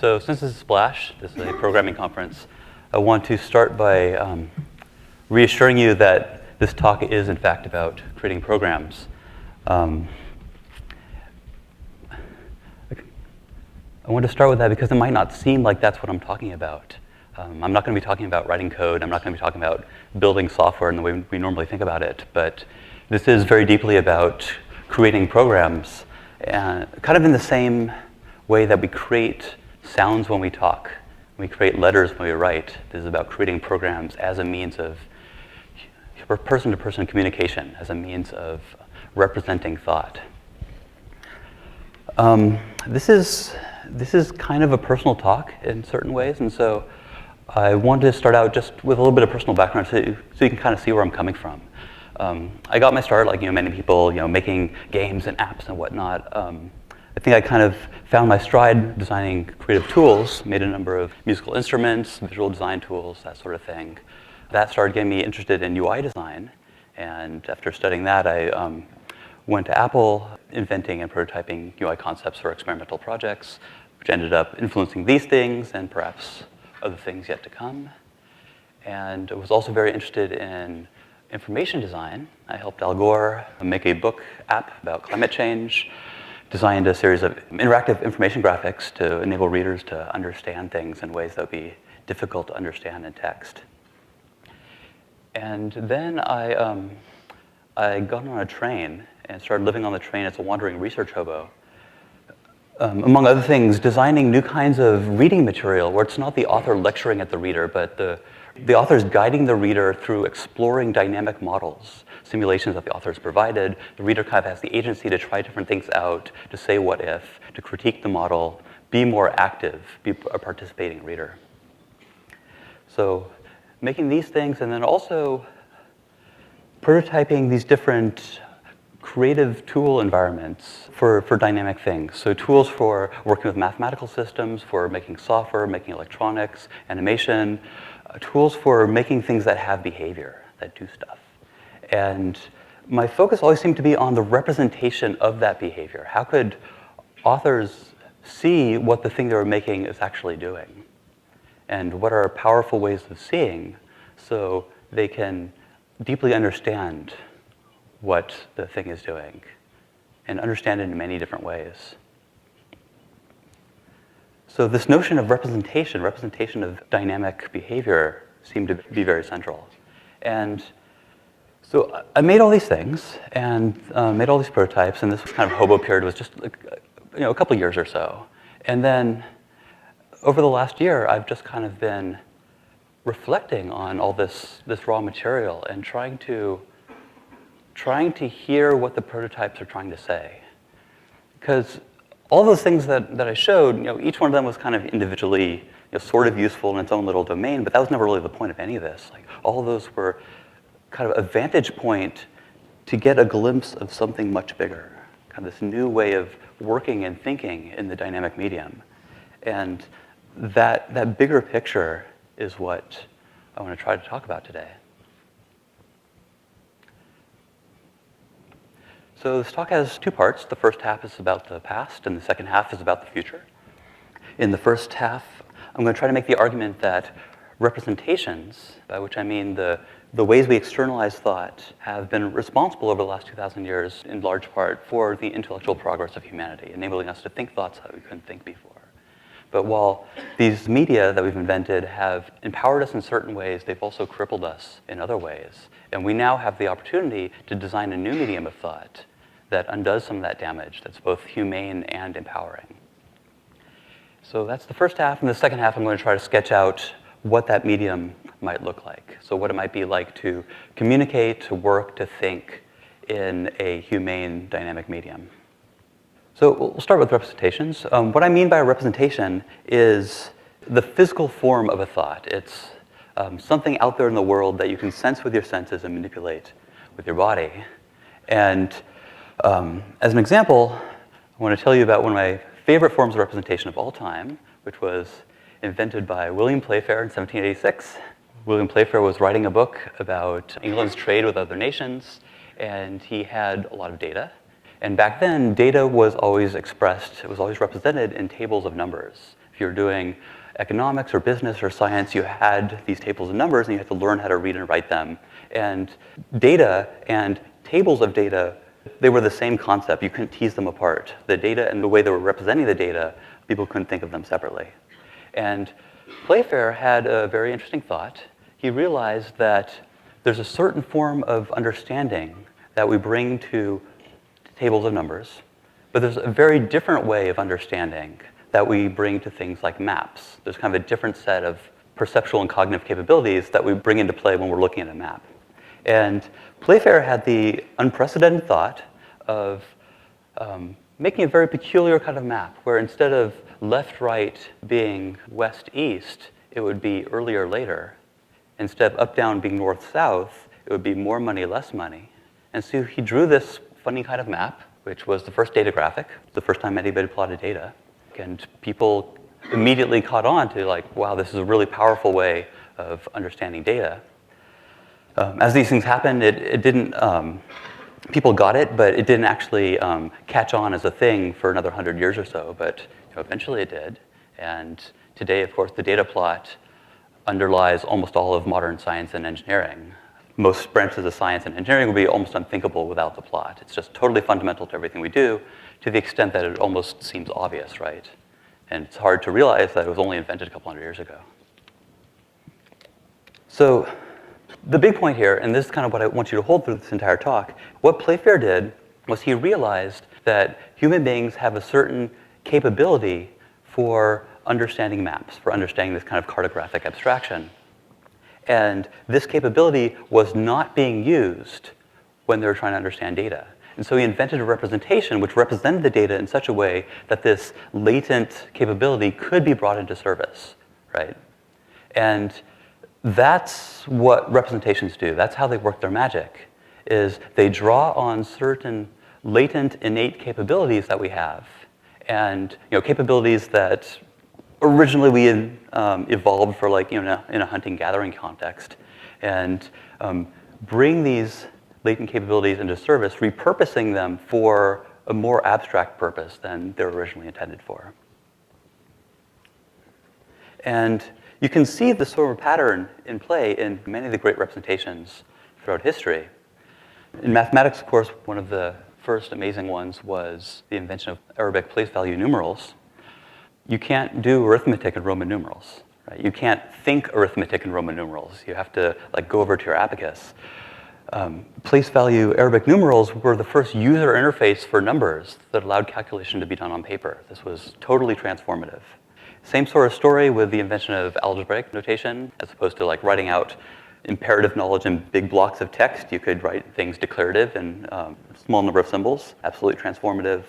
So since this is Splash, this is a programming conference, I want to start by reassuring you that this talk is in fact about creating programs. I want to start with that because it might not seem like that's what I'm talking about. I'm not going to be talking about writing code. I'm not going to be talking about building software in the way we normally think about it. But this is very deeply about creating programs, and kind of in the same way that we create sounds when we talk. We create letters when we write. This is about creating programs as a means of person-to-person communication, as a means of representing thought. This is kind of a personal talk in certain ways, and so I wanted to start out just with a little bit of personal background so you can kind of see where I'm coming from. I got my start, like many people, making games and apps and whatnot. I think I kind of found my stride designing creative tools, made a number of musical instruments, visual design tools, that sort of thing. That started getting me interested in UI design, and after studying that, I went to Apple, inventing and prototyping UI concepts for experimental projects, which ended up influencing these things and perhaps other things yet to come. And I was also very interested in information design. I helped Al Gore make a book app about climate change, designed a series of interactive information graphics to enable readers to understand things in ways that would be difficult to understand in text. And then I got on a train and started living on the train as a wandering research hobo. Among other things, designing new kinds of reading material where it's not the author lecturing at the reader, but the author is guiding the reader through exploring dynamic models, simulations that the author has provided. The reader kind of has the agency to try different things out, to say what if, to critique the model, be more active, be a participating reader. So making these things and then also prototyping these different creative tool environments for dynamic things. So tools for working with mathematical systems, for making software, making electronics, animation, tools for making things that have behavior, that do stuff. And my focus always seemed to be on the representation of that behavior. How could authors see what the thing they were making is actually doing? And what are powerful ways of seeing so they can deeply understand what the thing is doing and understand it in many different ways. So this notion of representation of dynamic behavior seemed to be very central. And so I made all these things and made all these prototypes, and this kind of hobo period was just a couple years or so. And then over the last year, I've just kind of been reflecting on all this raw material and trying to hear what the prototypes are trying to say. Because all those things that I showed, each one of them was kind of individually sort of useful in its own little domain, but that was never really the point of any of this. Like, all of those were kind of a vantage point to get a glimpse of something much bigger, kind of this new way of working and thinking in the dynamic medium. And that bigger picture is what I want to try to talk about today. So this talk has two parts. The first half is about the past, and the second half is about the future. In the first half, I'm going to try to make the argument that representations, by which I mean the ways we externalize thought, have been responsible over the last 2,000 years, in large part, for the intellectual progress of humanity, enabling us to think thoughts that we couldn't think before. But while these media that we've invented have empowered us in certain ways, they've also crippled us in other ways. And we now have the opportunity to design a new medium of thought that undoes some of that damage, that's both humane and empowering. So that's the first half. In the second half, I'm going to try to sketch out what that medium might look like. So what it might be like to communicate, to work, to think in a humane, dynamic medium. So we'll start with representations. What I mean by a representation is the physical form of a thought. It's something out there in the world that you can sense with your senses and manipulate with your body. And as an example, I want to tell you about one of my favorite forms of representation of all time, which was invented by William Playfair in 1786. William Playfair was writing a book about England's trade with other nations, and he had a lot of data. And back then, data was always expressed, it was always represented in tables of numbers. If If you're doing economics or business or science, you had these tables of numbers and you had to learn how to read and write them. And data and tables of data, they were the same concept. You couldn't tease them apart. The data and the way they were representing the data, people couldn't think of them separately. And Playfair had a very interesting thought. He realized that there's a certain form of understanding that we bring to tables of numbers, but there's a very different way of understanding that we bring to things like maps. There's kind of a different set of perceptual and cognitive capabilities that we bring into play when we're looking at a map. And Playfair had the unprecedented thought of making a very peculiar kind of map, where instead of left-right being west-east, it would be earlier-later. Instead of up-down being north-south, it would be more money, less money. And so he drew this funny kind of map, which was the first data graphic, the first time anybody plotted data. And people immediately caught on to like, wow, this is a really powerful way of understanding data. As these things happened, it didn't, people got it, but it didn't actually catch on as a thing for another 100 years or so, but eventually it did. And today, of course, the data plot underlies almost all of modern science and engineering. Most branches of science and engineering would be almost unthinkable without the plot. It's just totally fundamental to everything we do, to the extent that it almost seems obvious, right? And it's hard to realize that it was only invented a couple hundred years ago. So the big point here, and this is kind of what I want you to hold through this entire talk, what Playfair did was he realized that human beings have a certain capability for understanding maps, for understanding this kind of cartographic abstraction. And this capability was not being used when they were trying to understand data. And so he invented a representation which represented the data in such a way that this latent capability could be brought into service, right? And that's what representations do. That's how they work their magic, is they draw on certain latent, innate capabilities that we have. And capabilities that originally we evolved for like, in a hunting-gathering context, and bring these latent capabilities into service, repurposing them for a more abstract purpose than they were originally intended for. And you can see this sort of pattern in play in many of the great representations throughout history. In mathematics, of course, one of the first amazing ones was the invention of Arabic place value numerals. You can't do arithmetic in Roman numerals, right? You can't think arithmetic in Roman numerals. You have to go over to your abacus. Place value Arabic numerals were the first user interface for numbers that allowed calculation to be done on paper. This was totally transformative. Same sort of story with the invention of algebraic notation. As opposed to writing out imperative knowledge in big blocks of text, you could write things declarative in a small number of symbols. Absolutely transformative.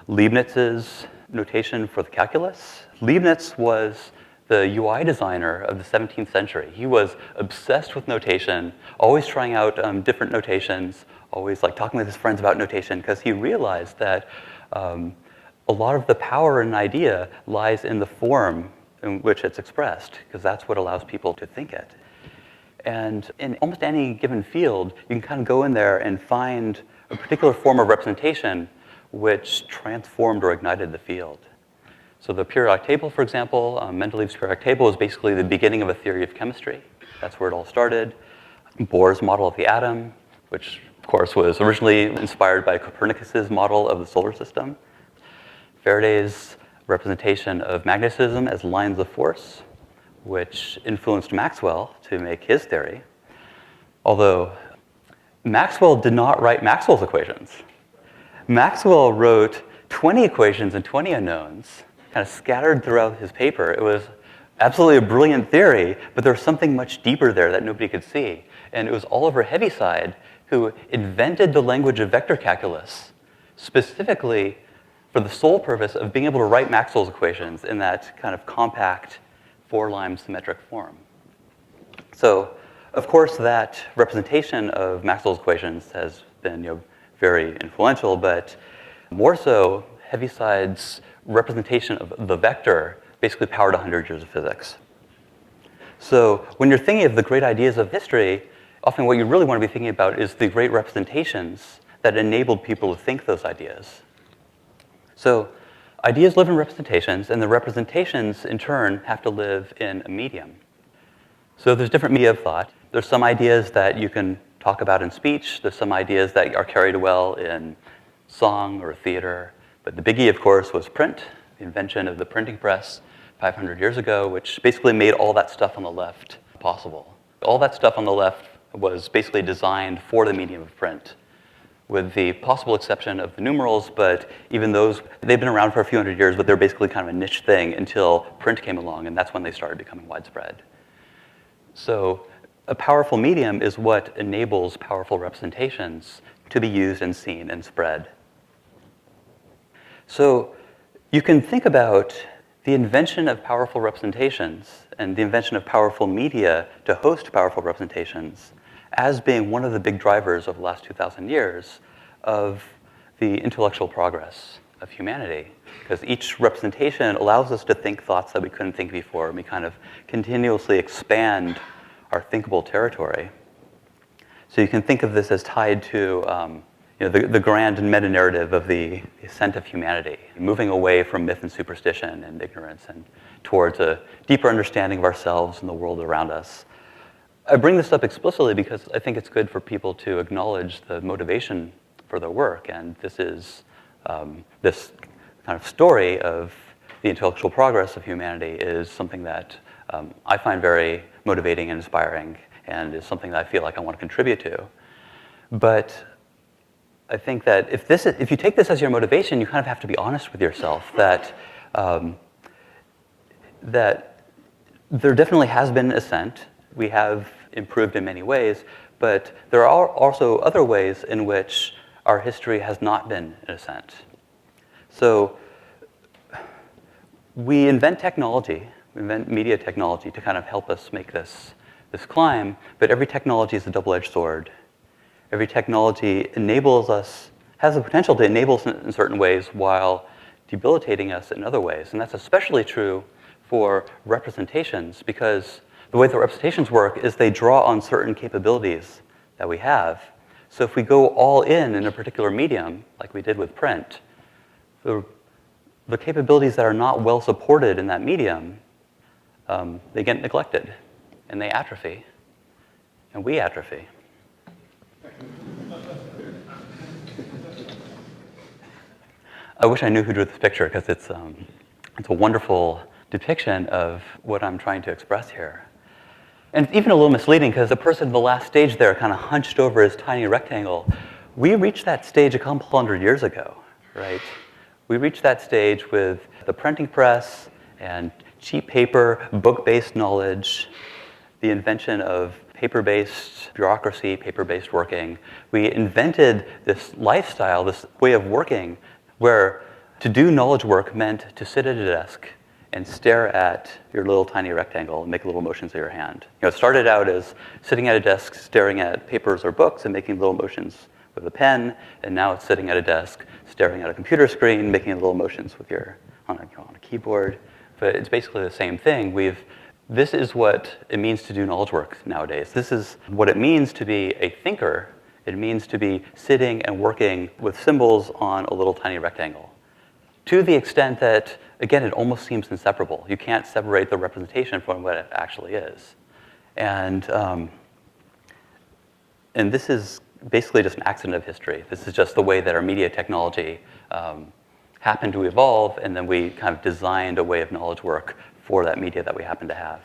Leibniz's notation for the calculus. Leibniz was the UI designer of the 17th century. He was obsessed with notation, always trying out different notations, always talking with his friends about notation, because he realized that a lot of the power in an idea lies in the form in which it's expressed, because that's what allows people to think it. And in almost any given field, you can kind of go in there and find a particular form of representation which transformed or ignited the field. So the periodic table, for example, Mendeleev's periodic table is basically the beginning of a theory of chemistry. That's where it all started. Bohr's model of the atom, which of course was originally inspired by Copernicus's model of the solar system. Faraday's representation of magnetism as lines of force, which influenced Maxwell to make his theory. Although Maxwell did not write Maxwell's equations. Maxwell wrote 20 equations and 20 unknowns, kind of scattered throughout his paper. It was absolutely a brilliant theory, but there was something much deeper there that nobody could see. And it was Oliver Heaviside who invented the language of vector calculus, specifically for the sole purpose of being able to write Maxwell's equations in that kind of compact, four-line symmetric form. So, of course, that representation of Maxwell's equations has been very influential, but more so, Heaviside's representation of the vector basically powered 100 years of physics. So when you're thinking of the great ideas of history, often what you really want to be thinking about is the great representations that enabled people to think those ideas. So Ideas live in representations, and the representations, in turn, have to live in a medium. So there's different media of thought. There's some ideas that you can talk about in speech. There's some ideas that are carried well in song or theater. But the biggie, of course, was print, the invention of the printing press 500 years ago, which basically made all that stuff on the left possible. All that stuff on the left was basically designed for the medium of print, with the possible exception of the numerals, but even those, they've been around for a few hundred years, but they're basically kind of a niche thing until print came along, and that's when they started becoming widespread. So a powerful medium is what enables powerful representations to be used and seen and spread. So you can think about the invention of powerful representations and the invention of powerful media to host powerful representations as being one of the big drivers of the last 2,000 years of the intellectual progress of humanity. Because each representation allows us to think thoughts that we couldn't think before, and we kind of continuously expand our thinkable territory. So you can think of this as tied to the grand and meta-narrative of the ascent of humanity, moving away from myth and superstition and ignorance and towards a deeper understanding of ourselves and the world around us. I bring this up explicitly because I think it's good for people to acknowledge the motivation for their work, and this is this kind of story of the intellectual progress of humanity is something that I find very motivating and inspiring, and is something that I feel like I want to contribute to. But I think that if you take this as your motivation, you kind of have to be honest with yourself that that there definitely has been ascent. We have improved in many ways, but there are also other ways in which our history has not been an ascent. So we invent technology, we invent media technology to kind of help us make this climb, but every technology is a double-edged sword. Every technology enables us, has the potential to enable us in certain ways while debilitating us in other ways. And that's especially true for representations, because the way that representations work is they draw on certain capabilities that we have. So if we go all in a particular medium, like we did with print, the capabilities that are not well supported in that medium, they get neglected, and they atrophy, and we atrophy. I wish I knew who drew this picture, because it's a wonderful depiction of what I'm trying to express here. And it's even a little misleading, because the person in the last stage there kind of hunched over his tiny rectangle. We reached that stage a couple hundred years ago, right? We reached that stage with the printing press and cheap paper, book-based knowledge, the invention of paper-based bureaucracy, paper-based working. We invented this lifestyle, this way of working, where to do knowledge work meant to sit at a desk and stare at your little tiny rectangle and make little motions with your hand. It started out as sitting at a desk, staring at papers or books and making little motions with a pen, and now it's sitting at a desk, staring at a computer screen, making little motions with on a keyboard. But it's basically the same thing. This is what it means to do knowledge work nowadays. This is what it means to be a thinker. It means to be sitting and working with symbols on a little tiny rectangle. To the extent that, again, it almost seems inseparable. You can't separate the representation from what it actually is. And this is basically just an accident of history. This is just the way that our media technology happened to evolve, and then we kind of designed a way of knowledge work for that media that we happen to have.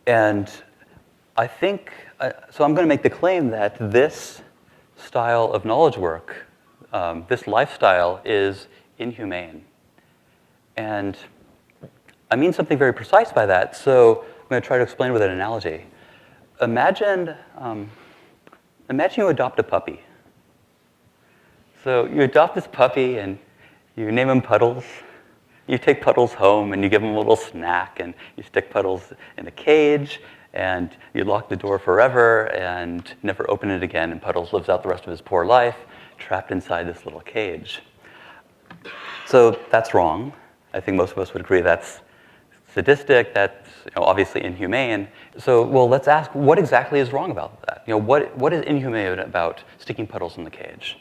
And I think, so I'm going to make the claim that this style of knowledge work, this lifestyle is inhumane. And I mean something very precise by that, so I'm going to try to explain with an analogy. Imagine you adopt a puppy. So you adopt this puppy and you name him Puddles. You take Puddles home and you give him a little snack, and you stick Puddles in a cage, and you lock the door forever and never open it again, and Puddles lives out the rest of his poor life trapped inside this little cage. So that's wrong. I think most of us would agree that's sadistic, that's obviously inhumane. So, well, let's ask, what exactly is wrong about that? What is inhumane about sticking Puddles in the cage?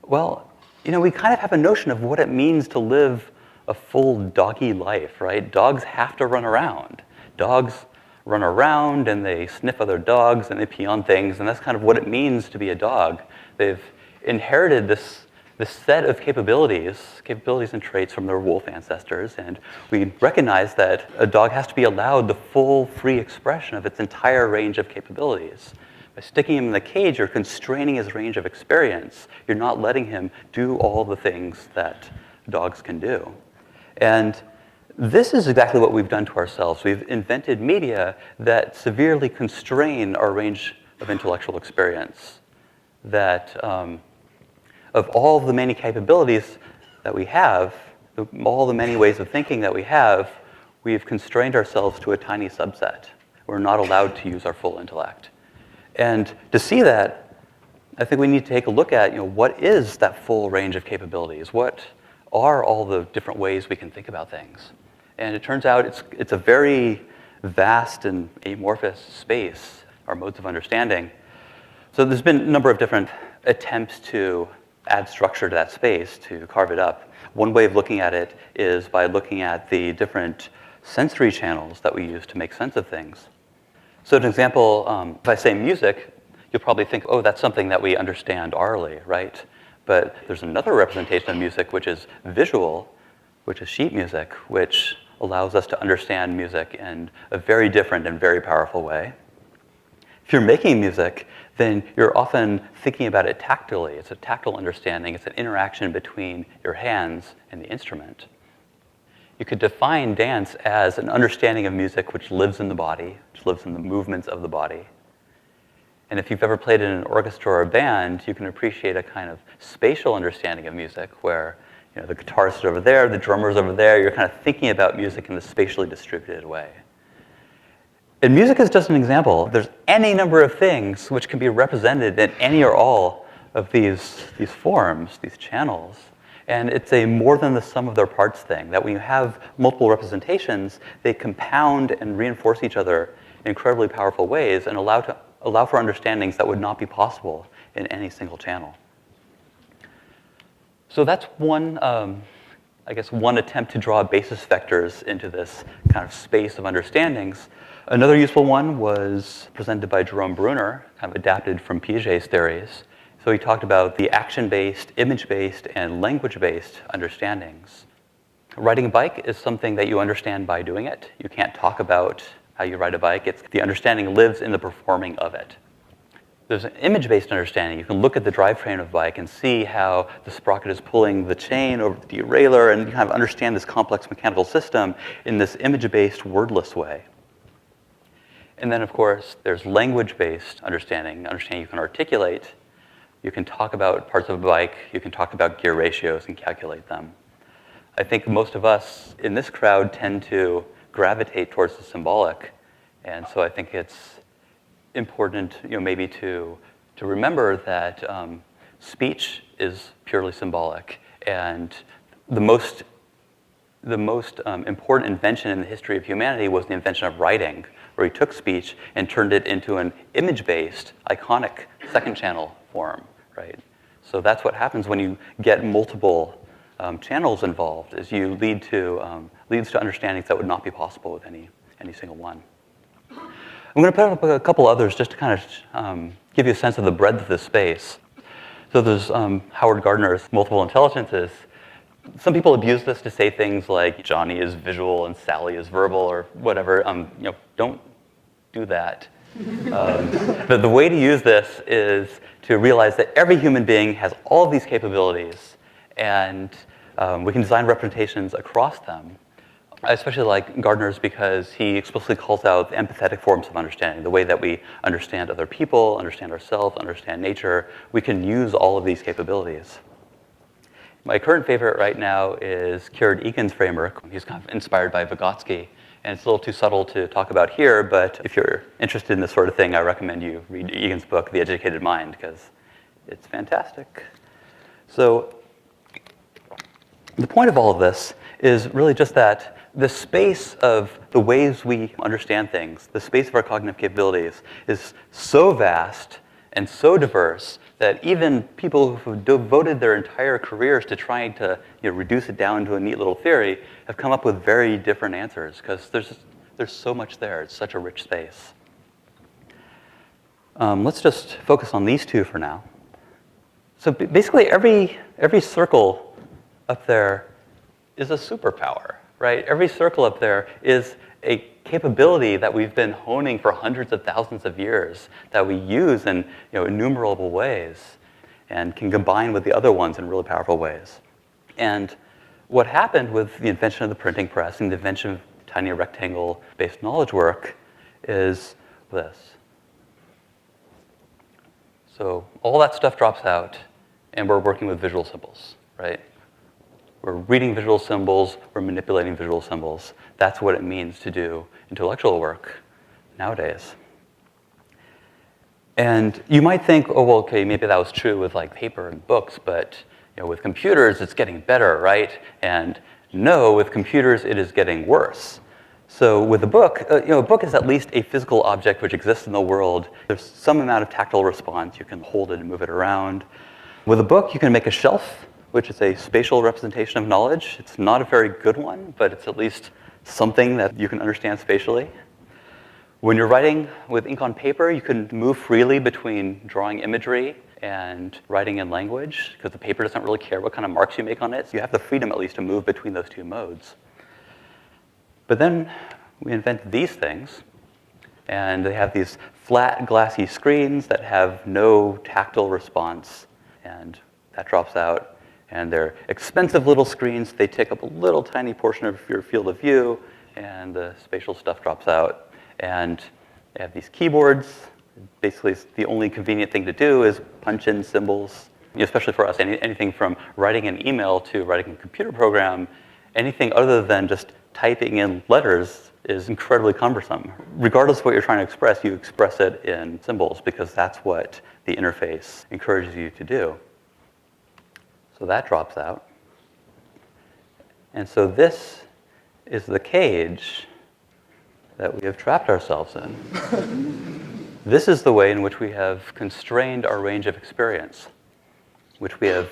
Well, we kind of have a notion of what it means to live a full doggy life, right? Dogs have to run around. Dogs run around and they sniff other dogs and they pee on things, and that's kind of what it means to be a dog. They've inherited this set of capabilities and traits from their wolf ancestors, and we recognize that a dog has to be allowed the full, free expression of its entire range of capabilities. By sticking him in the cage, you're constraining his range of experience. You're not letting him do all the things that dogs can do. And this is exactly what we've done to ourselves. We've invented media that severely constrain our range of intellectual experience, that of all the many capabilities that we have, all the many ways of thinking that we have, we've constrained ourselves to a tiny subset. We're not allowed to use our full intellect. And to see that, I think we need to take a look at, what is that full range of capabilities? What are all the different ways we can think about things? And it turns out it's a very vast and amorphous space, our modes of understanding. So there's been a number of different attempts to add structure to that space, to carve it up. One way of looking at it is by looking at the different sensory channels that we use to make sense of things. So an example, if I say music, you'll probably think, oh, that's something that we understand orally, right? But there's another representation of music, which is visual, which is sheet music, which allows us to understand music in a very different and very powerful way. If you're making music, then you're often thinking about it tactily. It's a tactile understanding. It's an interaction between your hands and the instrument. You could define dance as an understanding of music which lives in the body, which lives in the movements of the body. And if you've ever played in an orchestra or a band, you can appreciate a kind of spatial understanding of music where the guitarist is over there, the drummer's over there. You're kind of thinking about music in a spatially distributed way. And music is just an example. There's any number of things which can be represented in any or all of these forms, these channels. And it's a more than the sum of their parts thing, that when you have multiple representations, they compound and reinforce each other in incredibly powerful ways and allow for understandings that would not be possible in any single channel. So that's one attempt to draw basis vectors into this kind of space of understandings. Another useful one was presented by Jerome Bruner, kind of adapted from Piaget's theories. So he talked about the action-based, image-based, and language-based understandings. Riding a bike is something that you understand by doing it. You can't talk about how you ride a bike. The understanding lives in the performing of it. There's an image-based understanding. You can look at the drivetrain of a bike and see how the sprocket is pulling the chain over the derailleur, and you kind of understand this complex mechanical system in this image-based, wordless way. And then, of course, there's language-based understanding you can articulate. You can talk about parts of a bike. You can talk about gear ratios and calculate them. I think most of us in this crowd tend to gravitate towards the symbolic. And so I think it's important, maybe to remember that speech is purely symbolic. And the most important invention in the history of humanity was the invention of writing, where he took speech and turned it into an image-based, iconic second channel form, right? So that's what happens when you get multiple channels involved, is you leads to understandings that would not be possible with any single one. I'm going to put up a couple others just to kind of give you a sense of the breadth of this space. So there's Howard Gardner's multiple intelligences. Some people abuse this to say things like Johnny is visual and Sally is verbal or whatever. Don't do that. The way to use this is to realize that every human being has all of these capabilities, and we can design representations across them. I especially like Gardner's because he explicitly calls out the empathetic forms of understanding, the way that we understand other people, understand ourselves, understand nature. We can use all of these capabilities. My current favorite right now is Kieran Egan's framework. He's kind of inspired by Vygotsky, and it's a little too subtle to talk about here, but if you're interested in this sort of thing, I recommend you read Egan's book, The Educated Mind, because it's fantastic. So the point of all of this is really just that the space of the ways we understand things, the space of our cognitive capabilities is so vast and so diverse that even people who have devoted their entire careers to trying to reduce it down to a neat little theory have come up with very different answers because there's so much there. It's such a rich space. Let's just focus on these two for now. So basically, every circle up there is a superpower, right? Every circle up there is a capability that we've been honing for hundreds of thousands of years that we use in innumerable ways and can combine with the other ones in really powerful ways. And what happened with the invention of the printing press and the invention of tiny rectangle-based knowledge work is this. So all that stuff drops out, and we're working with visual symbols, right? We're reading visual symbols, we're manipulating visual symbols. That's what it means to do intellectual work nowadays. And you might think, oh, well, okay, maybe that was true with like paper and books, but with computers, it's getting better, right? And no, with computers, it is getting worse. So with a book, a book is at least a physical object which exists in the world. There's some amount of tactile response. You can hold it and move it around. With a book, you can make a shelf, which is a spatial representation of knowledge. It's not a very good one, but it's at least something that you can understand spatially. When you're writing with ink on paper, you can move freely between drawing imagery and writing in language, because the paper doesn't really care what kind of marks you make on it. So you have the freedom, at least, to move between those two modes. But then we invent these things, and they have these flat, glassy screens that have no tactile response, and that drops out. And they're expensive little screens. They take up a little tiny portion of your field of view, and the spatial stuff drops out. And they have these keyboards. Basically, the only convenient thing to do is punch in symbols, especially for us, anything from writing an email to writing a computer program. Anything other than just typing in letters is incredibly cumbersome. Regardless of what you're trying to express, you express it in symbols because that's what the interface encourages you to do. So that drops out. And so this is the cage that we have trapped ourselves in. This is the way in which we have constrained our range of experience, which we have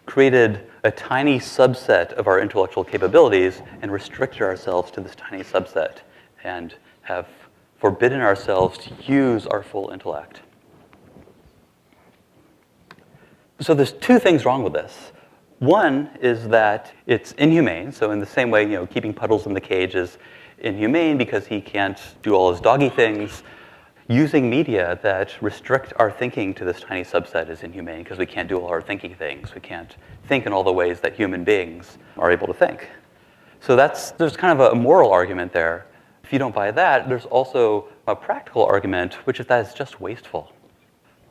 created a tiny subset of our intellectual capabilities and restricted ourselves to this tiny subset and have forbidden ourselves to use our full intellect. So there's two things wrong with this. One is that it's inhumane. So in the same way, keeping Puddles in the cage is inhumane because he can't do all his doggy things. Using media that restrict our thinking to this tiny subset is inhumane because we can't do all our thinking things. We can't think in all the ways that human beings are able to think. So there's kind of a moral argument there. If you don't buy that, there's also a practical argument, which is that it's just wasteful.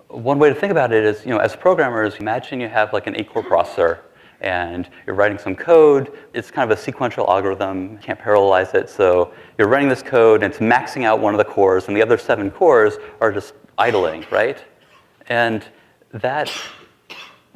One way to think about it is, as programmers, imagine you have like an 8-core processor and you're writing some code. It's kind of a sequential algorithm. You can't parallelize it. So you're running this code, and it's maxing out one of the cores, and the other 7 cores are just idling, right? And that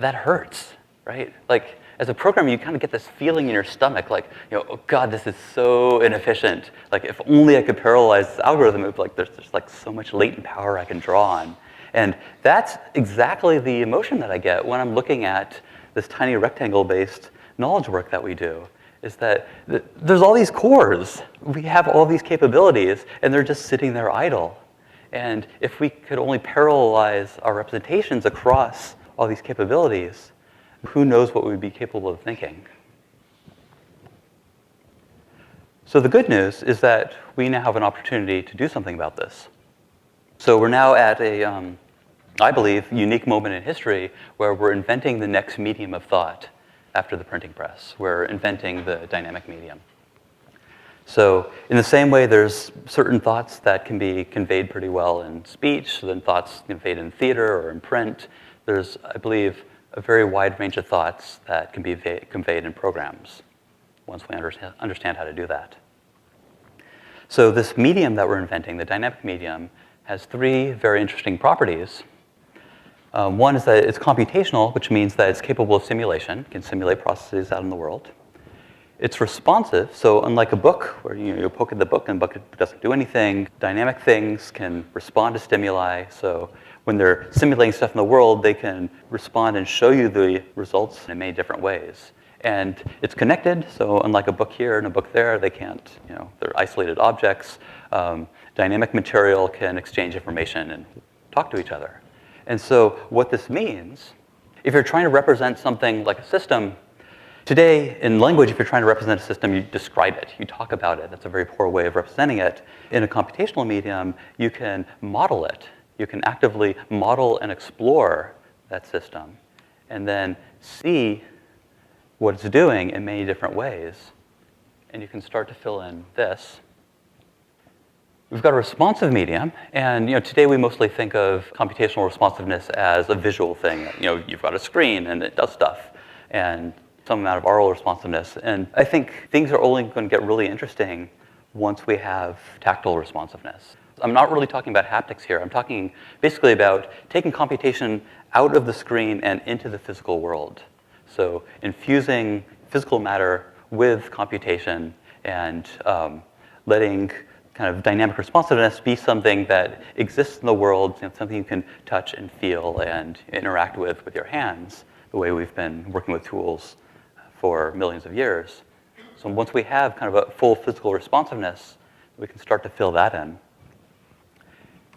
hurts, right? Like, as a programmer, you kind of get this feeling in your stomach, like, oh God, this is so inefficient. Like, if only I could parallelize this algorithm, it'd be like, there's just like so much latent power I can draw on. And that's exactly the emotion that I get when I'm looking at this tiny rectangle-based knowledge work that we do, is that there's all these cores. We have all these capabilities, and they're just sitting there idle. And if we could only parallelize our representations across all these capabilities, who knows what we'd be capable of thinking. So the good news is that we now have an opportunity to do something about this. So we're now at a I believe, unique moment in history where we're inventing the next medium of thought after the printing press. We're inventing the dynamic medium. So in the same way, there's certain thoughts that can be conveyed pretty well in speech, then thoughts conveyed in theater or in print. There's, I believe, a very wide range of thoughts that can be conveyed in programs once we understand how to do that. So this medium that we're inventing, the dynamic medium, has 3 very interesting properties. One is that it's computational, which means that it's capable of simulation. It can simulate processes out in the world. It's responsive, so unlike a book, where you poke at the book and the book doesn't do anything, dynamic things can respond to stimuli. So when they're simulating stuff in the world, they can respond and show you the results in many different ways. And it's connected, so unlike a book here and a book there, they can't, they're isolated objects. Dynamic material can exchange information and talk to each other. And so what this means, if you're trying to represent something like a system, today, in language, if you're trying to represent a system, you describe it, you talk about it. That's a very poor way of representing it. In a computational medium, you can model it. You can actively model and explore that system, and then see what it's doing in many different ways. And you can start to fill in this. We've got a responsive medium, and today we mostly think of computational responsiveness as a visual thing. You've got a screen, and it does stuff. And some amount of oral responsiveness. And I think things are only going to get really interesting once we have tactile responsiveness. I'm not really talking about haptics here. I'm talking basically about taking computation out of the screen and into the physical world. So infusing physical matter with computation and letting kind of dynamic responsiveness be something that exists in the world, something you can touch and feel and interact with your hands, the way we've been working with tools for millions of years. So once we have kind of a full physical responsiveness, we can start to fill that in.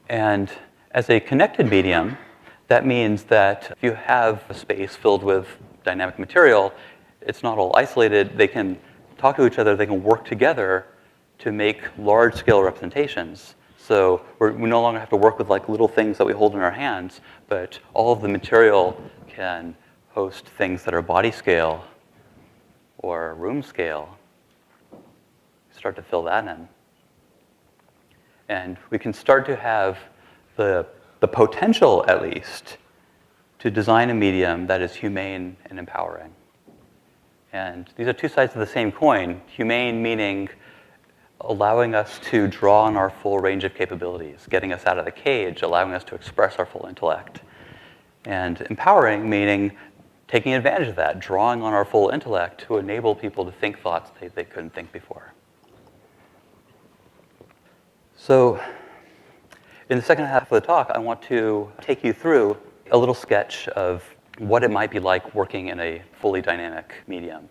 And as a connected medium, that means that if you have a space filled with dynamic material, it's not all isolated. They can talk to each other. They can work together to make large-scale representations. So we no longer have to work with like little things that we hold in our hands, but all of the material can host things that are body scale or room scale. Start to fill that in. And we can start to have the potential, at least, to design a medium that is humane and empowering. And these are two sides of the same coin. Humane meaning allowing us to draw on our full range of capabilities, getting us out of the cage, allowing us to express our full intellect. And empowering meaning taking advantage of that, drawing on our full intellect to enable people to think thoughts they couldn't think before. So in the second half of the talk, I want to take you through a little sketch of what it might be like working in a fully dynamic medium,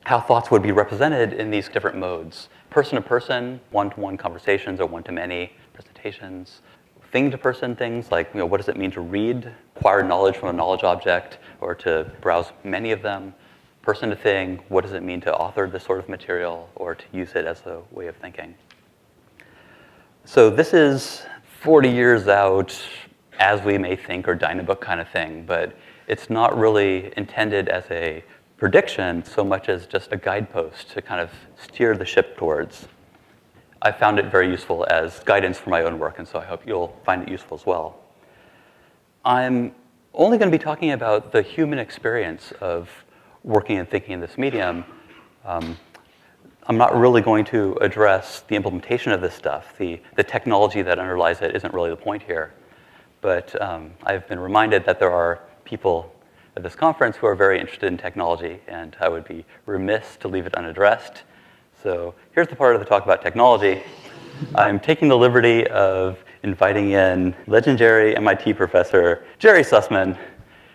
how thoughts would be represented in these different modes, person-to-person, one-to-one conversations or one-to-many presentations, thing-to-person things like, what does it mean to read, acquire knowledge from a knowledge object, or to browse many of them, person-to-thing, what does it mean to author this sort of material, or to use it as a way of thinking. So this is 40 years out, as we may think, or Dynabook kind of thing, but it's not really intended as a prediction so much as just a guidepost to kind of steer the ship towards. I found it very useful as guidance for my own work, and so I hope you'll find it useful as well. I'm only going to be talking about the human experience of working and thinking in this medium. I'm not really going to address the implementation of this stuff. The technology that underlies it isn't really the point here. But I've been reminded that there are people at this conference who are very interested in technology, and I would be remiss to leave it unaddressed. So here's the part of the talk about technology. I'm taking the liberty of inviting in legendary MIT professor Jerry Sussman,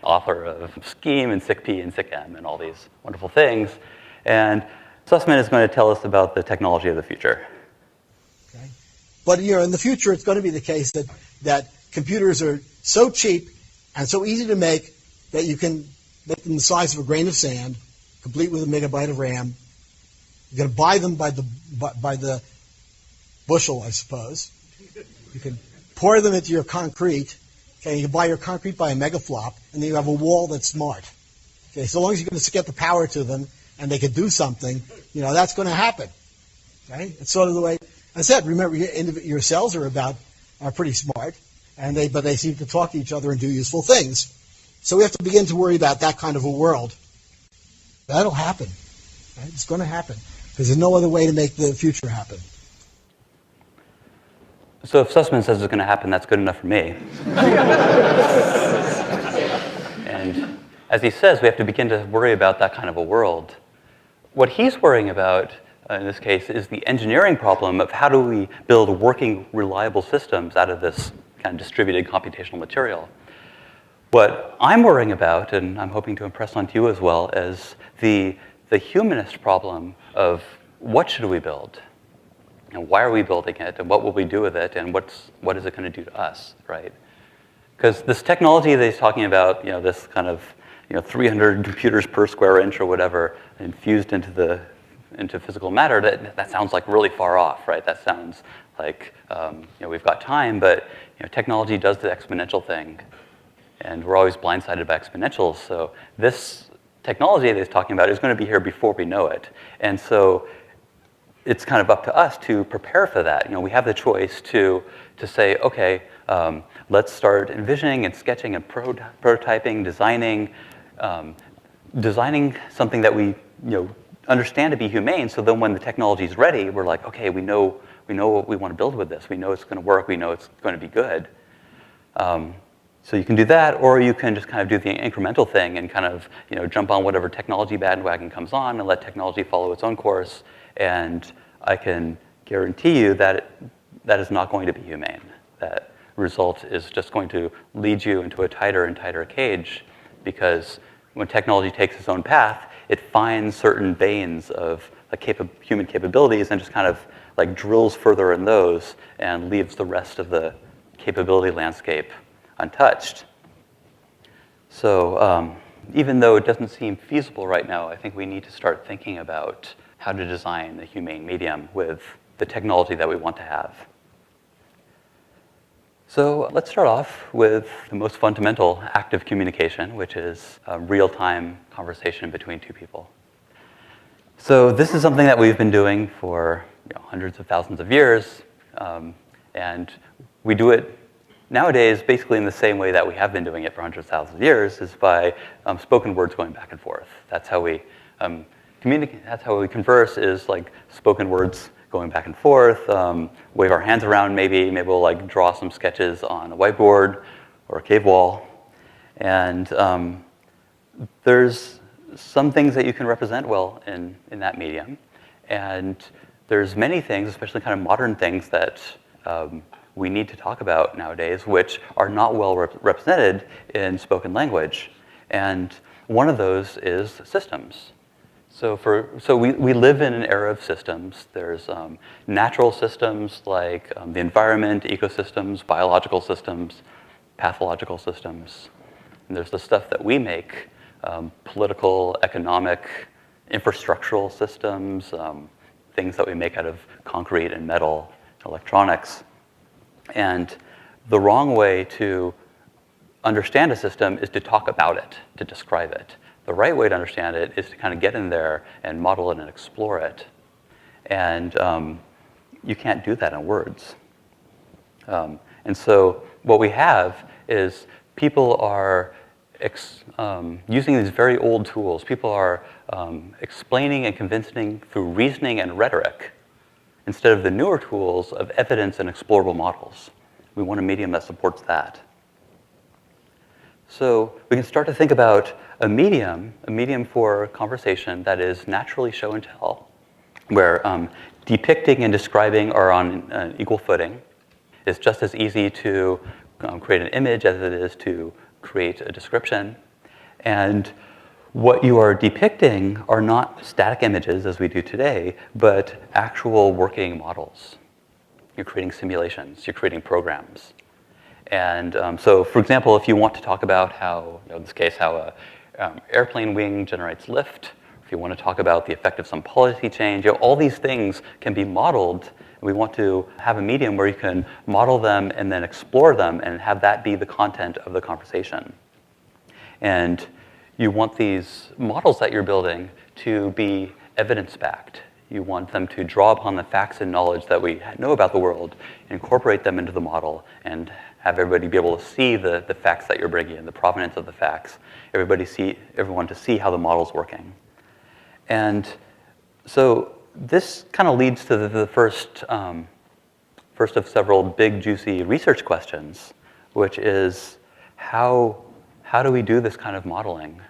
author of Scheme and SICP and SICM and all these wonderful things. And Sussman is going to tell us about the technology of the future. Okay. But in the future, it's going to be the case that computers are so cheap and so easy to make that you can make them the size of a grain of sand, complete with a megabyte of RAM. You're going to buy them by the bushel, I suppose. You can pour them into your concrete. Okay, you can buy your concrete by a megaflop, and then you have a wall that's smart. Okay, so long as you can just get the power to them and they can do something, that's going to happen. Okay, it's sort of the way I said. Remember, your cells are pretty smart, but they seem to talk to each other and do useful things. So we have to begin to worry about that kind of a world. That'll happen. Right? It's going to happen because there's no other way to make the future happen. So if Sussman says it's going to happen, that's good enough for me. And as he says, we have to begin to worry about that kind of a world. what he's worrying about in this case is the engineering problem of how do we build working, reliable systems out of this kind of distributed computational material. What I'm worrying about, and I'm hoping to impress on to you as well, is the humanist problem of what should we build? And why are we building it? And what will we do with it? And what is it going to do to us, right? Because this technology that he's talking about, this kind of 300 computers per square inch or whatever infused into physical matter, that sounds like really far off, right? That sounds like we've got time, but technology does the exponential thing. And we're always blindsided by exponentials. So this technology that he's talking about is going to be here before we know it. And so it's kind of up to us to prepare for that. We have the choice to say, okay, let's start envisioning and sketching and prototyping, designing something that we understand to be humane. So then when the technology is ready, we're like, okay, we know what we want to build with this. We know it's going to work. We know it's going to be good. So you can do that, or you can just kind of do the incremental thing and kind of jump on whatever technology bandwagon comes on and let technology follow its own course. And I can guarantee you that that is not going to be humane. That result is just going to lead you into a tighter and tighter cage, because when technology takes its own path, it finds certain veins of human capabilities and just kind of like drills further in those and leaves the rest of the capability landscape untouched. So even though it doesn't seem feasible right now, I think we need to start thinking about how to design a humane medium with the technology that we want to have. So let's start off with the most fundamental act of communication, which is a real-time conversation between two people. So this is something that we've been doing for hundreds of thousands of years, and we do it nowadays basically in the same way that we have been doing it for hundreds of thousands of years, is by spoken words going back and forth. That's how we communicate. That's how we converse, is like spoken words going back and forth, wave our hands around maybe we'll like draw some sketches on a whiteboard or a cave wall. And there's some things that you can represent well in that medium. And there's many things, especially kind of modern things, that we need to talk about nowadays, which are not well represented in spoken language. And one of those is systems. So we live in an era of systems. There's natural systems like the environment, ecosystems, biological systems, pathological systems. And there's the stuff that we make, political, economic, infrastructural systems, things that we make out of concrete and metal, electronics. And the wrong way to understand a system is to talk about it, to describe it. The right way to understand it is to kind of get in there and model it and explore it. And you can't do that in words. And so what we have is people are using these very old tools. People are explaining and convincing through reasoning and rhetoric instead of the newer tools of evidence and explorable models. We want a medium that supports that. So we can start to think about a medium for conversation that is naturally show and tell, where depicting and describing are on an equal footing. It's just as easy to create an image as it is to create a description. And what you are depicting are not static images as we do today, but actual working models. You're creating simulations, you're creating programs. And so, for example, if you want to talk about how, in this case, how an airplane wing generates lift, if you want to talk about the effect of some policy change, all these things can be modeled. We want to have a medium where you can model them and then explore them and have that be the content of the conversation. And you want these models that you're building to be evidence-backed. You want them to draw upon the facts and knowledge that we know about the world, incorporate them into the model, and have everybody be able to see the facts that you're bringing in, the provenance of the facts, everyone to see how the model's working. And so this kind of leads to the first of several big, juicy research questions, which is how do we do this kind of modeling?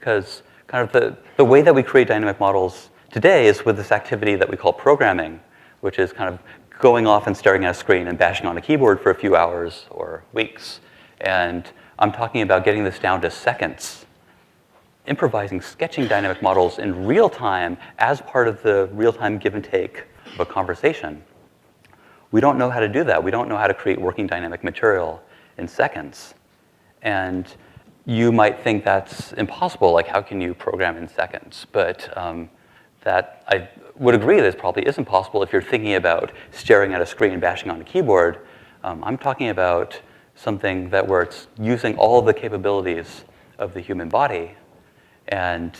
Because kind of the way that we create dynamic models today is with this activity that we call programming, which is kind of going off and staring at a screen and bashing on a keyboard for a few hours or weeks. And I'm talking about getting this down to seconds, improvising, sketching dynamic models in real time as part of the real-time give and take of a conversation. We don't know how to do that. We don't know how to create working dynamic material in seconds. And you might think that's impossible, like how can you program in seconds? But that I would agree that it probably isn't possible if you're thinking about staring at a screen and bashing on a keyboard. I'm talking about something that where it's using all the capabilities of the human body. And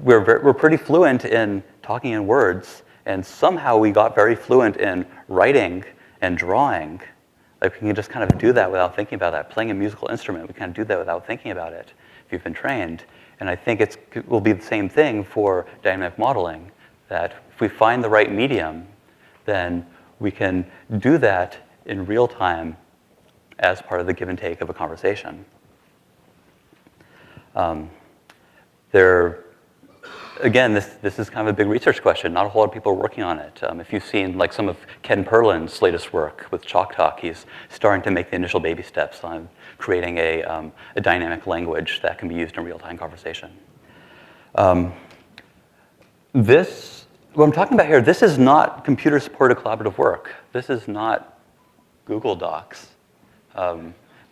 we're pretty fluent in talking in words, and somehow we got very fluent in writing and drawing. Like we can just kind of do that without thinking about that. Playing a musical instrument, we kind of do that without thinking about it if you've been trained. And I think it will be the same thing for dynamic modeling, that if we find the right medium, then we can do that in real time as part of the give and take of a conversation. Again, this is kind of a big research question. Not a whole lot of people are working on it. If you've seen like some of Ken Perlin's latest work with Chalk Talk, he's starting to make the initial baby steps on creating a dynamic language that can be used in real-time conversation. What I'm talking about here, this is not computer-supported collaborative work. This is not Google Docs.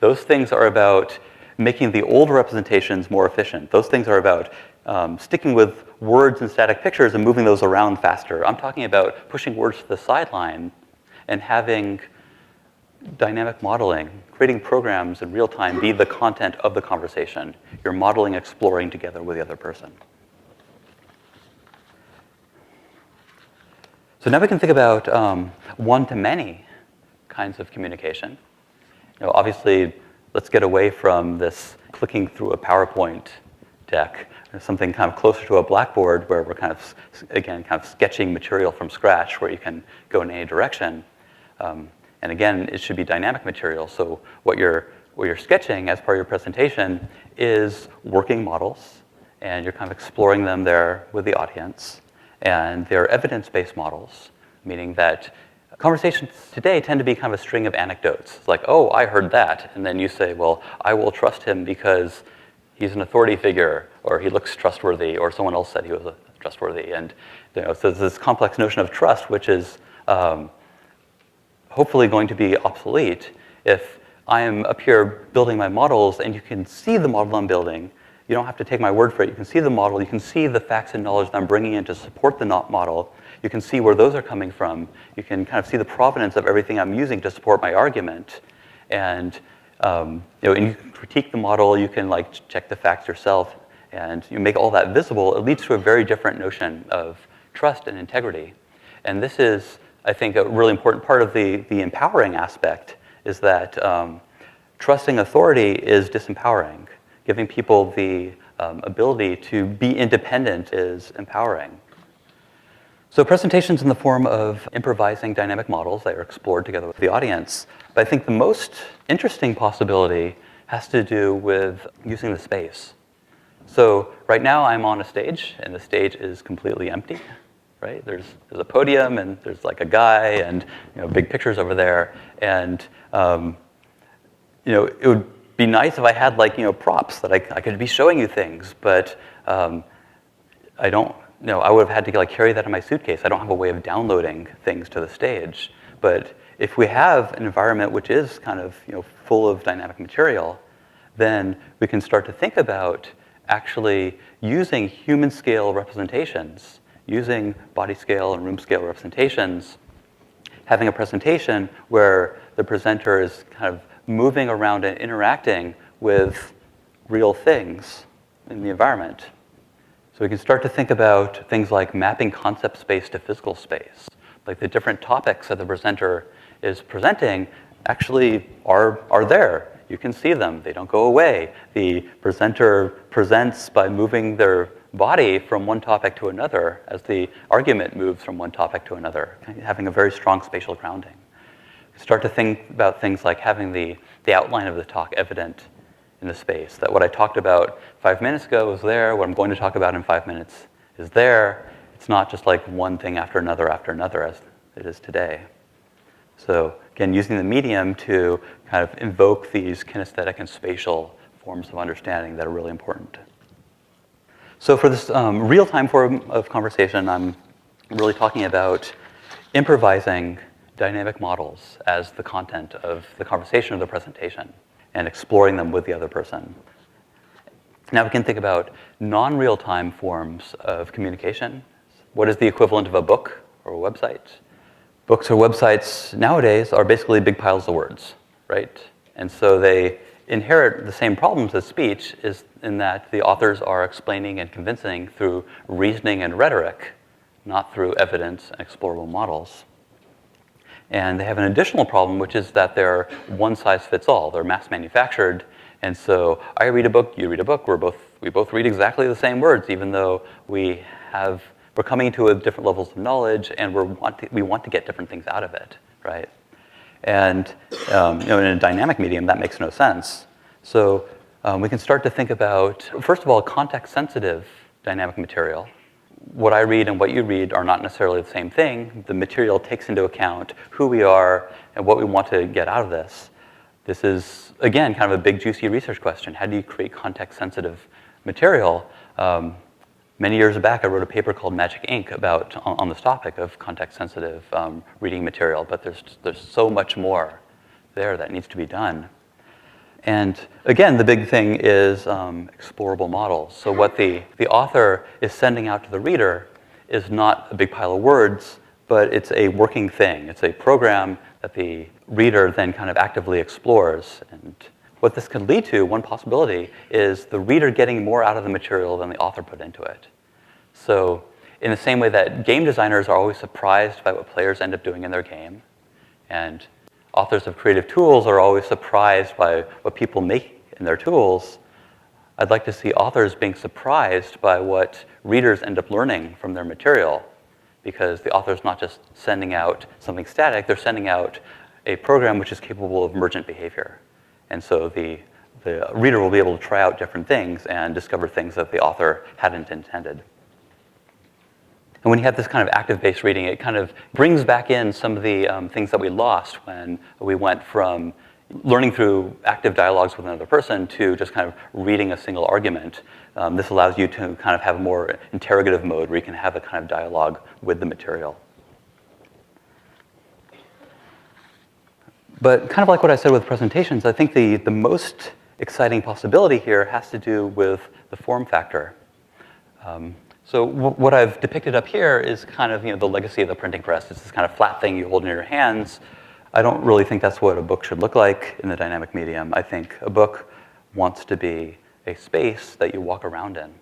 Those things are about making the old representations more efficient. Those things are about sticking with words and static pictures and moving those around faster. I'm talking about pushing words to the sideline and having dynamic modeling, creating programs in real time be the content of the conversation. You're modeling, exploring together with the other person. So now we can think about one-to-many kinds of communication. Obviously, let's get away from this clicking through a PowerPoint deck. There's something kind of closer to a blackboard where we're kind of, again, kind of sketching material from scratch where you can go in any direction. And again, it should be dynamic material. So what you're sketching as part of your presentation is working models, and you're kind of exploring them there with the audience. And they're evidence-based models, meaning that conversations today tend to be kind of a string of anecdotes. It's like, oh, I heard that. And then you say, well, I will trust him because he's an authority figure, or he looks trustworthy, or someone else said he was trustworthy. And so there's this complex notion of trust, which is hopefully going to be obsolete if I am up here building my models and you can see the model I'm building. You don't have to take my word for it. You can see the model. You can see the facts and knowledge that I'm bringing in to support the model. You can see where those are coming from. You can kind of see the provenance of everything I'm using to support my argument. And and you can critique the model. You can like check the facts yourself, and you make all that visible. It leads to a very different notion of trust and integrity. And this is, I think, a really important part of the empowering aspect is that trusting authority is disempowering. Giving people the ability to be independent is empowering. So presentations in the form of improvising dynamic models that are explored together with the audience. But I think the most interesting possibility has to do with using the space. So right now I'm on a stage, and the stage is completely empty. Right? There's a podium, and there's like a guy, and big pictures over there. And it would be nice if I had like props that I could be showing you things, but I don't. I would have had to like carry that in my suitcase. I don't have a way of downloading things to the stage. But if we have an environment which is kind of full of dynamic material, then we can start to think about actually using human scale representations, using body scale and room scale representations, having a presentation where the presenter is kind of moving around and interacting with real things in the environment. So we can start to think about things like mapping concept space to physical space. Like the different topics that the presenter is presenting actually are there. You can see them. They don't go away. The presenter presents by moving their body from one topic to another as the argument moves from one topic to another, having a very strong spatial grounding. Start to think about things like having the outline of the talk evident in the space, that what I talked about 5 minutes ago is there, what I'm going to talk about in 5 minutes is there. It's not just like one thing after another as it is today. So again, using the medium to kind of invoke these kinesthetic and spatial forms of understanding that are really important. So for this real-time form of conversation, I'm really talking about improvising dynamic models as the content of the conversation or the presentation and exploring them with the other person. Now we can think about non-real-time forms of communication. What is the equivalent of a book or a website? Books or websites nowadays are basically big piles of words, right? And so they inherit the same problems as speech, is in that the authors are explaining and convincing through reasoning and rhetoric, not through evidence and explorable models. And they have an additional problem, which is that they're one size fits all. They're mass manufactured, and so I read a book, you read a book, we both read exactly the same words, even though we're coming to different levels of knowledge, and we want to get different things out of it, right? And in a dynamic medium, that makes no sense. So we can start to think about, first of all, context-sensitive dynamic material. What I read and what you read are not necessarily the same thing. The material takes into account who we are and what we want to get out of this. This is, again, kind of a big, juicy research question. How do you create context-sensitive material? Many years back, I wrote a paper called Magic Ink on this topic of context-sensitive reading material, but there's so much more there that needs to be done. And again, the big thing is explorable models. So what the author is sending out to the reader is not a big pile of words, but it's a working thing. It's a program that the reader then kind of actively explores. And what this could lead to, one possibility, is the reader getting more out of the material than the author put into it. So in the same way that game designers are always surprised by what players end up doing in their game, and authors of creative tools are always surprised by what people make in their tools, I'd like to see authors being surprised by what readers end up learning from their material, because the author's not just sending out something static, they're sending out a program which is capable of emergent behavior. And so the reader will be able to try out different things and discover things that the author hadn't intended. And when you have this kind of active-based reading, it kind of brings back in some of the things that we lost when we went from learning through active dialogues with another person to just kind of reading a single argument. This allows you to kind of have a more interrogative mode where you can have a kind of dialogue with the material. But kind of like what I said with presentations, I think the most exciting possibility here has to do with the form factor. So what I've depicted up here is kind of the legacy of the printing press. It's this kind of flat thing you hold in your hands. I don't really think that's what a book should look like in the dynamic medium. I think a book wants to be a space that you walk around in.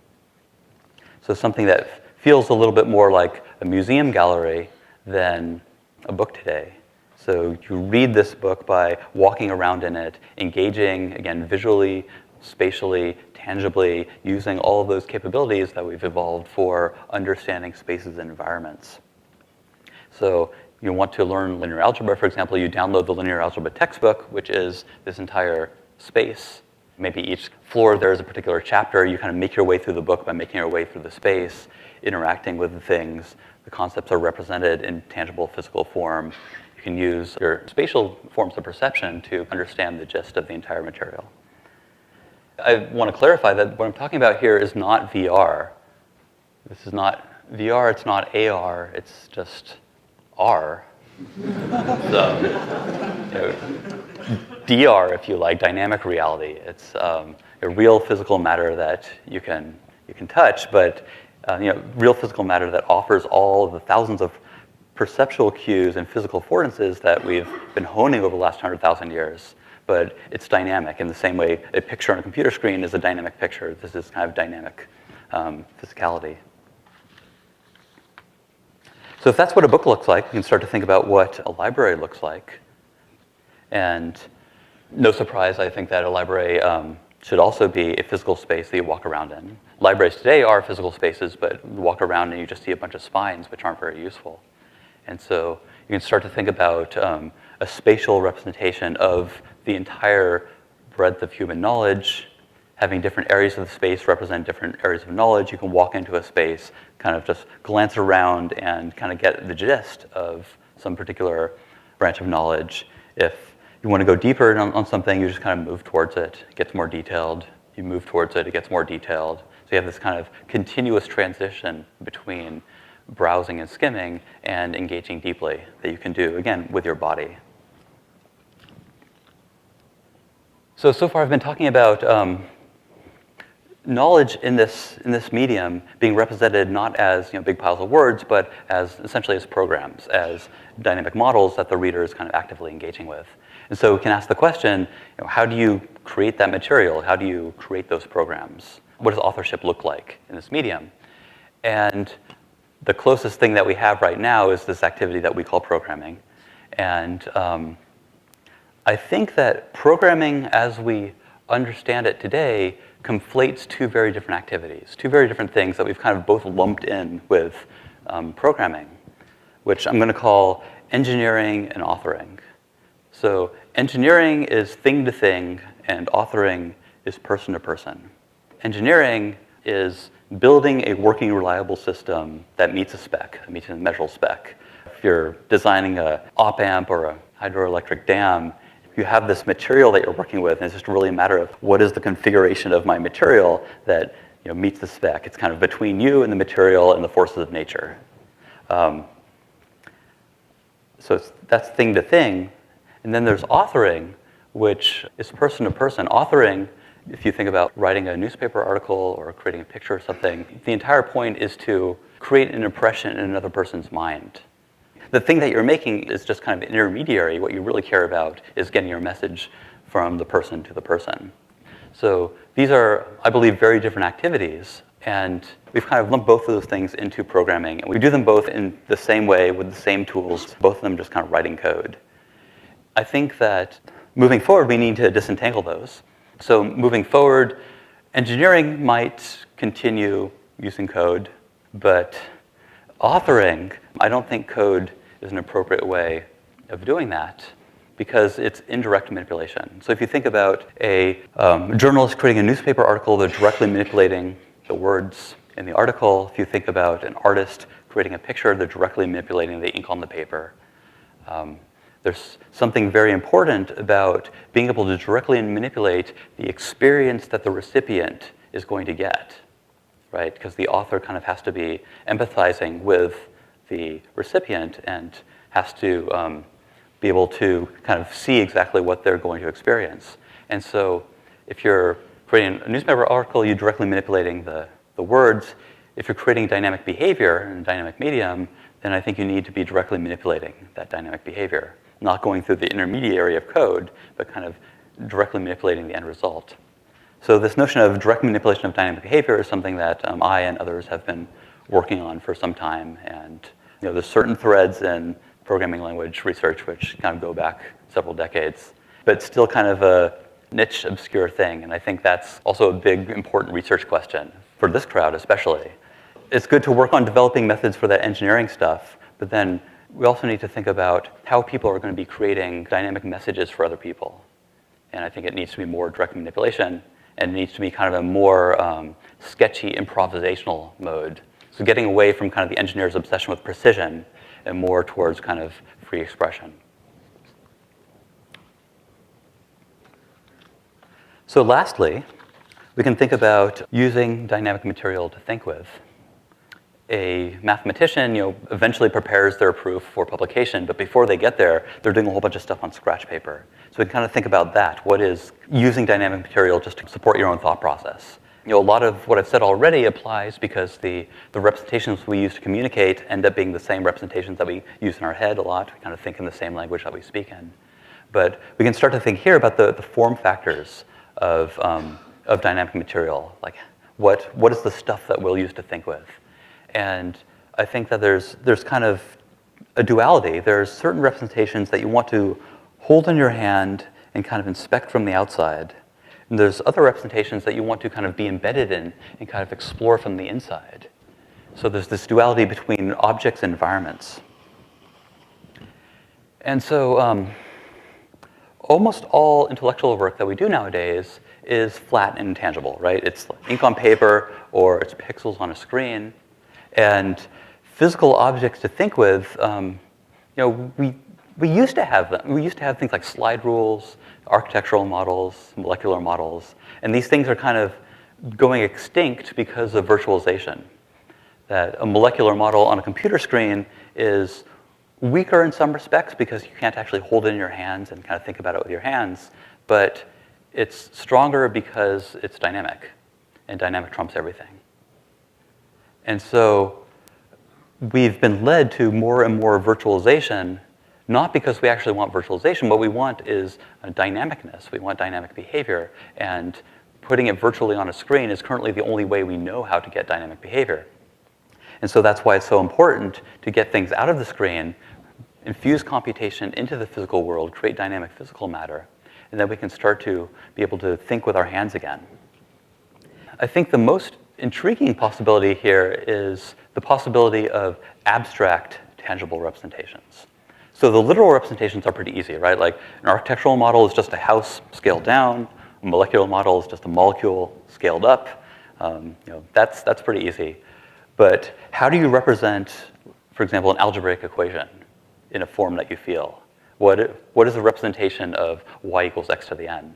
So something that feels a little bit more like a museum gallery than a book today. So you read this book by walking around in it, engaging, again, visually, spatially, tangibly, using all of those capabilities that we've evolved for understanding spaces and environments. So you want to learn linear algebra, for example, you download the linear algebra textbook, which is this entire space. Maybe each floor there's a particular chapter. You kind of make your way through the book by making your way through the space, interacting with the things. The concepts are represented in tangible physical form. You can use your spatial forms of perception to understand the gist of the entire material. I want to clarify that what I'm talking about here is not VR. This is not VR, it's not AR, it's just R. So, DR, if you like, dynamic reality. It's a real physical matter that you can touch, but real physical matter that offers all of the thousands of perceptual cues and physical affordances that we've been honing over the last 100,000 years. But it's dynamic in the same way a picture on a computer screen is a dynamic picture. This is kind of dynamic physicality. So if that's what a book looks like, you can start to think about what a library looks like. And no surprise, I think that a library should also be a physical space that you walk around in. Libraries today are physical spaces, but you walk around and you just see a bunch of spines, which aren't very useful. And so you can start to think about a spatial representation of the entire breadth of human knowledge, having different areas of the space represent different areas of knowledge. You can walk into a space, kind of just glance around and kind of get the gist of some particular branch of knowledge. If you want to go deeper on something, you just kind of move towards it. It gets more detailed. You move towards it, it gets more detailed. So you have this kind of continuous transition between browsing and skimming and engaging deeply that you can do, again, with your body. So far I've been talking about knowledge in this medium being represented not as big piles of words, but as essentially as programs, as dynamic models that the reader is kind of actively engaging with. And so we can ask the question, how do you create that material? How do you create those programs? What does authorship look like in this medium? And the closest thing that we have right now is this activity that we call programming. And I think that programming as we understand it today conflates two very different activities, two very different things that we've kind of both lumped in with programming, which I'm going to call engineering and authoring. So engineering is thing to thing, and authoring is person to person. Engineering is building a working, reliable system that meets a spec, that meets a measurable spec. If you're designing a op-amp or a hydroelectric dam, you have this material that you're working with, and it's just really a matter of what is the configuration of my material that meets the spec. It's kind of between you and the material and the forces of nature. So that's thing to thing. And then there's authoring, which is person to person. Authoring, if you think about writing a newspaper article or creating a picture or something, the entire point is to create an impression in another person's mind. The thing that you're making is just kind of an intermediary. What you really care about is getting your message from the person to the person. So these are, I believe, very different activities. And we've kind of lumped both of those things into programming. And we do them both in the same way with the same tools, both of them just kind of writing code. I think that moving forward, we need to disentangle those. So moving forward, engineering might continue using code, but authoring, I don't think code is an appropriate way of doing that because it's indirect manipulation. So if you think about a journalist creating a newspaper article, they're directly manipulating the words in the article. If you think about an artist creating a picture, they're directly manipulating the ink on the paper. There's something very important about being able to directly manipulate the experience that the recipient is going to get, right? Because the author kind of has to be empathizing with the recipient and has to be able to kind of see exactly what they're going to experience. And so if you're creating a newspaper article, you're directly manipulating the words. If you're creating dynamic behavior in a dynamic medium, then I think you need to be directly manipulating that dynamic behavior, not going through the intermediary of code, but kind of directly manipulating the end result. So this notion of direct manipulation of dynamic behavior is something that I and others have been working on for some time. And there's certain threads in programming language research which kind of go back several decades, but still kind of a niche, obscure thing. And I think that's also a big, important research question for this crowd especially. It's good to work on developing methods for that engineering stuff, but then we also need to think about how people are going to be creating dynamic messages for other people. And I think it needs to be more direct manipulation, and it needs to be kind of a more sketchy, improvisational mode. So getting away from kind of the engineer's obsession with precision and more towards kind of free expression. So lastly, we can think about using dynamic material to think with. A mathematician, eventually prepares their proof for publication, but before they get there, they're doing a whole bunch of stuff on scratch paper. So we can kind of think about that. What is using dynamic material just to support your own thought process? A lot of what I've said already applies because the representations we use to communicate end up being the same representations that we use in our head a lot. We kind of think in the same language that we speak in. But we can start to think here about the form factors of dynamic material. Like what is the stuff that we'll use to think with? And I think that there's kind of a duality. There's certain representations that you want to hold in your hand and kind of inspect from the outside. And there's other representations that you want to kind of be embedded in and kind of explore from the inside. So there's this duality between objects and environments. And so almost all intellectual work that we do nowadays is flat and intangible, right? It's ink on paper or it's pixels on a screen. And physical objects to think with, we used to have them. We used to have things like slide rules, architectural models, molecular models, and these things are kind of going extinct because of virtualization. That a molecular model on a computer screen is weaker in some respects because you can't actually hold it in your hands and kind of think about it with your hands, but it's stronger because it's dynamic, and dynamic trumps everything. And so we've been led to more and more virtualization, not because we actually want virtualization. What we want is a dynamicness. We want dynamic behavior, and putting it virtually on a screen is currently the only way we know how to get dynamic behavior. And so that's why it's so important to get things out of the screen, infuse computation into the physical world, create dynamic physical matter, and then we can start to be able to think with our hands again. I think the most intriguing possibility here is the possibility of abstract tangible representations. So the literal representations are pretty easy, right? Like an architectural model is just a house scaled down, a molecular model is just a molecule scaled up. That's pretty easy. But how do you represent, for example, an algebraic equation in a form that you feel? What is the representation of y equals x to the n?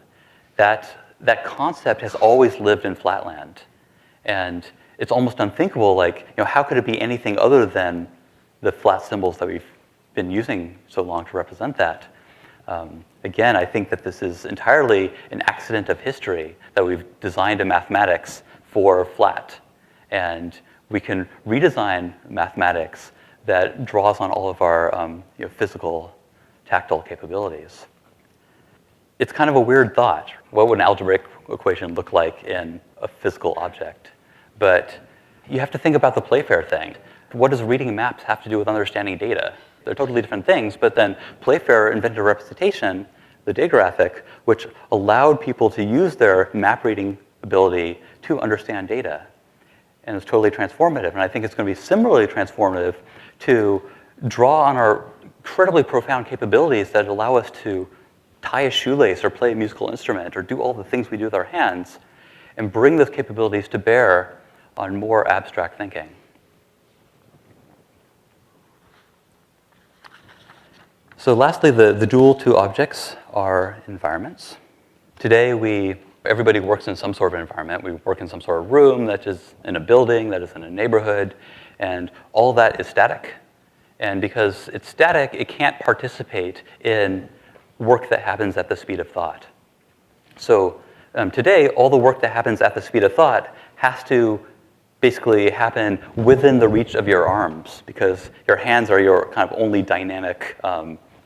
That concept has always lived in flatland. And it's almost unthinkable, like, how could it be anything other than the flat symbols that we've been using so long to represent that? Again, I think that this is entirely an accident of history, that we've designed a mathematics for flat. And we can redesign mathematics that draws on all of our physical, tactile capabilities. It's kind of a weird thought. What would an algebraic equation look like in a physical object? But you have to think about the Playfair thing. What does reading maps have to do with understanding data? They're totally different things, but then Playfair invented a representation, the data graphic, which allowed people to use their map reading ability to understand data. And it's totally transformative. And I think it's going to be similarly transformative to draw on our incredibly profound capabilities that allow us to tie a shoelace or play a musical instrument or do all the things we do with our hands and bring those capabilities to bear on more abstract thinking. So lastly, the dual to objects are environments. Today, everybody works in some sort of environment. We work in some sort of room that is in a building, that is in a neighborhood, and all that is static. And because it's static, it can't participate in work that happens at the speed of thought. So today, all the work that happens at the speed of thought has to basically happen within the reach of your arms, because your hands are your kind of only dynamic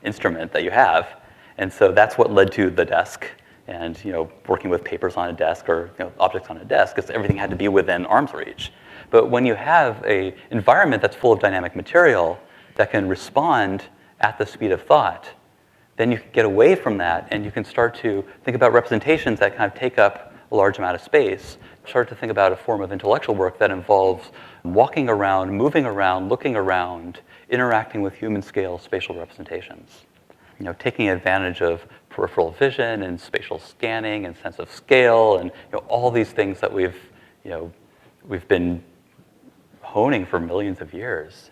instrument that you have. And so that's what led to the desk and working with papers on a desk or objects on a desk, because everything had to be within arm's reach. But when you have an environment that's full of dynamic material that can respond at the speed of thought, then you can get away from that and you can start to think about representations that kind of take up a large amount of space. Start to think about a form of intellectual work that involves walking around, moving around, looking around, interacting with human scale spatial representations. Taking advantage of peripheral vision and spatial scanning and sense of scale and all these things that we've been honing for millions of years.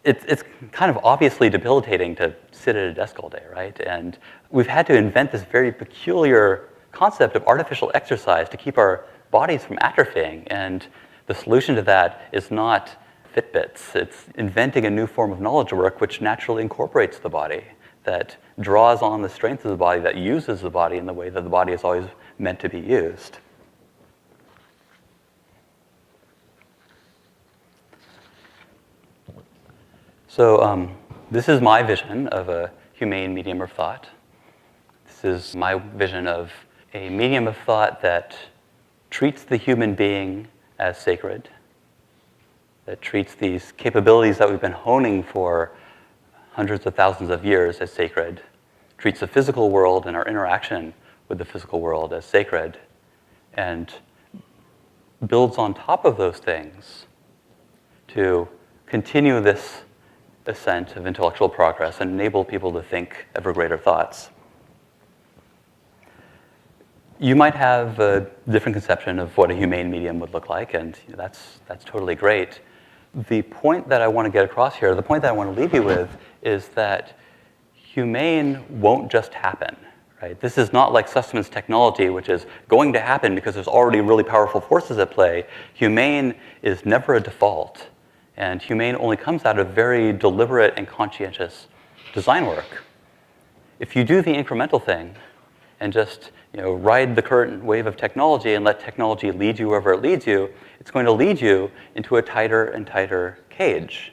It's kind of obviously debilitating to sit at a desk all day, right? And we've had to invent this very peculiar concept of artificial exercise to keep our bodies from atrophying. And the solution to that is not Fitbits. It's inventing a new form of knowledge work which naturally incorporates the body, that draws on the strength of the body, that uses the body in the way that the body is always meant to be used. So this is my vision of a humane medium of thought. This is my vision of a medium of thought that treats the human being as sacred, that treats these capabilities that we've been honing for hundreds of thousands of years as sacred, treats the physical world and our interaction with the physical world as sacred, and builds on top of those things to continue this ascent of intellectual progress and enable people to think ever greater thoughts. You might have a different conception of what a humane medium would look like, and that's totally great. The point that I want to get across here, the point that I want to leave you with, is that humane won't just happen. Right? This is not like sustenance technology, which is going to happen because there's already really powerful forces at play. Humane is never a default, and humane only comes out of very deliberate and conscientious design work. If you do the incremental thing and just ride the current wave of technology and let technology lead you wherever it leads you, it's going to lead you into a tighter and tighter cage.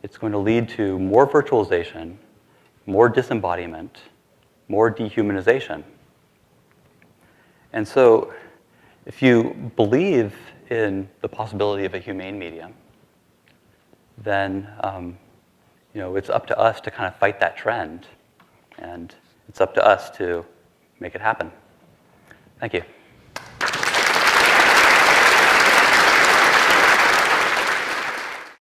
It's going to lead to more virtualization, more disembodiment, more dehumanization. And so if you believe in the possibility of a humane medium, then it's up to us to kind of fight that trend. And it's up to us to make it happen. Thank you.